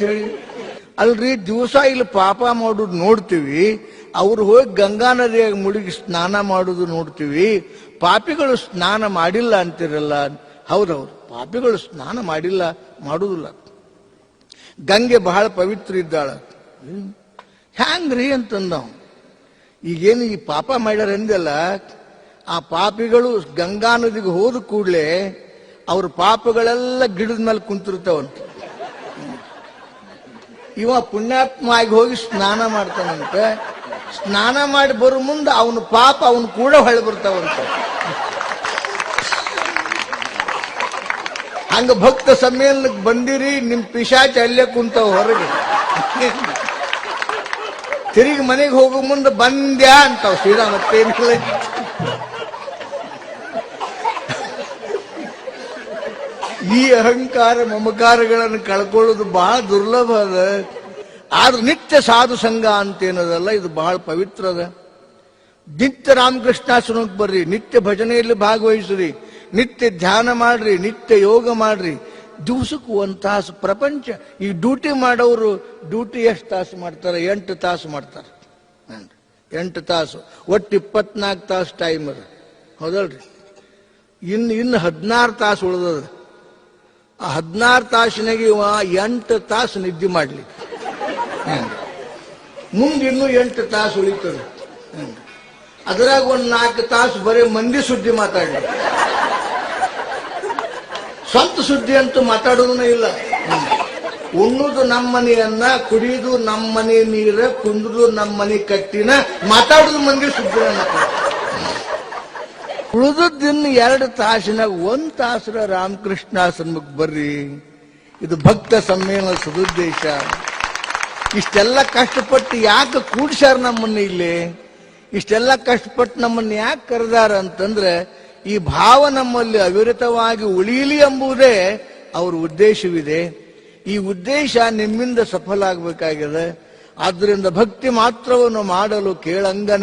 ಅಂತ ಹೇಳಿ. ಅಲ್ರಿ, ದಿವಸ ಇಲ್ಲಿ ಪಾಪ ಮಾಡೋದು ನೋಡ್ತೀವಿ, ಅವ್ರು ಹೋಗಿ ಗಂಗಾ ನದಿಯಾಗ ಮುಳುಗಿ ಸ್ನಾನ ಮಾಡೋದು ನೋಡ್ತೀವಿ, ಪಾಪಿಗಳು ಸ್ನಾನ ಮಾಡಿಲ್ಲ ಅಂತಿರಲ್ಲ. ಹೌದವ್ರು, ಪಾಪಿಗಳು ಸ್ನಾನ ಮಾಡಿಲ್ಲ, ಮಾಡುದಿಲ್ಲ. ಗಂಗೆ ಬಹಳ ಪವಿತ್ರ ಇದ್ದಾಳ. ಹ್ಯಾಂಗ್ರಿ ಅಂತಂದ. ಈಗೇನು ಈ ಪಾಪ ಮಾಡ್ಯಾರ ಅಂದೆಲ್ಲ, ಆ ಪಾಪಿಗಳು ಗಂಗಾ ನದಿಗೆ ಹೋದ ಕೂಡಲೇ ಅವ್ರ ಪಾಪಗಳೆಲ್ಲ ಗಿಡದ ಮೇಲೆ ಕುಂತಿರ್ತಾವಂತ. ಇವ ಪುಣ್ಯಾತ್ಮ ಆಗಿ ಹೋಗಿ ಸ್ನಾನ ಮಾಡ್ತಾನಂತೆ. ಸ್ನಾನ ಮಾಡಿ ಬರೋ ಮುಂದೆ ಅವನ ಪಾಪ ಅವನು ಕೂಡ ಹೊಳೆ ಬರ್ತಾವಂತ. ಹಂಗ ಭಕ್ತ ಸಮ್ಮೇಳನಕ್ಕೆ ಬಂದಿರಿ, ನಿಮ್ ಪಿಶಾಚ ಅಲ್ಲೇ ಕುಂತಾವ ಹೊರಗೆ. ತಿರುಗಿ ಮನೆಗೆ ಹೋಗೋ ಮುಂದೆ ಬಂದ್ಯಾ ಅಂತಾವ್ ಸೀದಾ, ಮತ್ತೇನಿಲ್ಲ. ಈ ಅಹಂಕಾರ ಮಮಕಾರಗಳನ್ನು ಕಳ್ಕೊಳ್ಳೋದು ಬಹಳ ದುರ್ಲಭ ಅದ. ಆದ್ರೆ ನಿತ್ಯ ಸಾಧು ಸಂಘ ಅಂತೇನದಲ್ಲ, ಇದು ಬಹಳ ಪವಿತ್ರ ಅದ. ನಿತ್ಯ ರಾಮಕೃಷ್ಣಾಶ್ರಮಕ್ಕೆ ಬರ್ರಿ, ನಿತ್ಯ ಭಜನೆಯಲ್ಲಿ ಭಾಗವಹಿಸ್ರಿ, ನಿತ್ಯ ಧ್ಯಾನ ಮಾಡ್ರಿ, ನಿತ್ಯ ಯೋಗ ಮಾಡ್ರಿ. ದಿವಸಕ್ಕೂ 1 ತಾಸು ಪ್ರಪಂಚ. ಈ ಡ್ಯೂಟಿ ಮಾಡೋರು ಡ್ಯೂಟಿ ಎಷ್ಟು ತಾಸು ಮಾಡ್ತಾರೆ? 8 ತಾಸು ಮಾಡ್ತಾರೆ. 8 ತಾಸು ಒಟ್ಟು 24 ತಾಸು ಟೈಮ್ ಅದ, ಹೌದಲ್ರಿ? ಇನ್ನು 16 ತಾಸು ಉಳಿದದ. ಆ 16 ತಾಸಿನಾಗ 8 ತಾಸು ನಿದ್ದೆ ಮಾಡ್ಲಿ, ಮುಂದೆ ಇನ್ನೂ 8 ತಾಸು ಉಳಿತದೆ. ಅದ್ರಾಗ 4 ತಾಸು ಬರೀ ಮಂದಿ ಸುದ್ದಿ ಮಾತಾಡ್ಲಿ. ಸ್ವಂತ ಸುದ್ದಿ ಅಂತೂ ಮಾತಾಡೋದನ್ನ ಇಲ್ಲ. ಉಣ್ಣುದು ನಮ್ಮನೆ ಅನ್ನ, ಕುಡಿಯುದು ನಮ್ಮನೆ ನೀರ, ಕುಂದುದು ನಮ್ಮನೆ ಕಟ್ಟಿನ, ಮಾತಾಡುದು ಮಂದಿ ಸುದ್ದಿ. ಉಳಿದದ್ದಿನ್ನು 2 ತಾಸಿನಾಗ 1 ತಾಸರ ರಾಮಕೃಷ್ಣಾಶ್ರಮಕ್ಕೆ ಬರ್ರಿ. ಇದು ಭಕ್ತ ಸಮ್ಮೇಳನ ಸದುದ್ದೇಶ. ಇಷ್ಟೆಲ್ಲ ಕಷ್ಟಪಟ್ಟು ಯಾಕೆ ಕೂಡ್ಸ್ಯಾರ ನಮ್ಮನ್ನ ಇಲ್ಲಿ? ಇಷ್ಟೆಲ್ಲ ಕಷ್ಟಪಟ್ಟು ನಮ್ಮನ್ನ ಯಾಕೆ ಕರೆದಾರ ಅಂತಂದ್ರೆ, ಈ ಭಾವ ನಮ್ಮಲ್ಲಿ ಅವಿರತವಾಗಿ ಉಳಿಯಲಿ ಎಂಬುದೇ ಅವ್ರ ಉದ್ದೇಶವಿದೆ. ಈ ಉದ್ದೇಶ ನಿಮ್ಮಿಂದ ಸಫಲ ಆಗಬೇಕಾಗಿದೆ. ಆದ್ದರಿಂದ ಭಕ್ತಿ ಮಾತ್ರವನ್ನು ಮಾಡಲು ಕೇಳಂಗ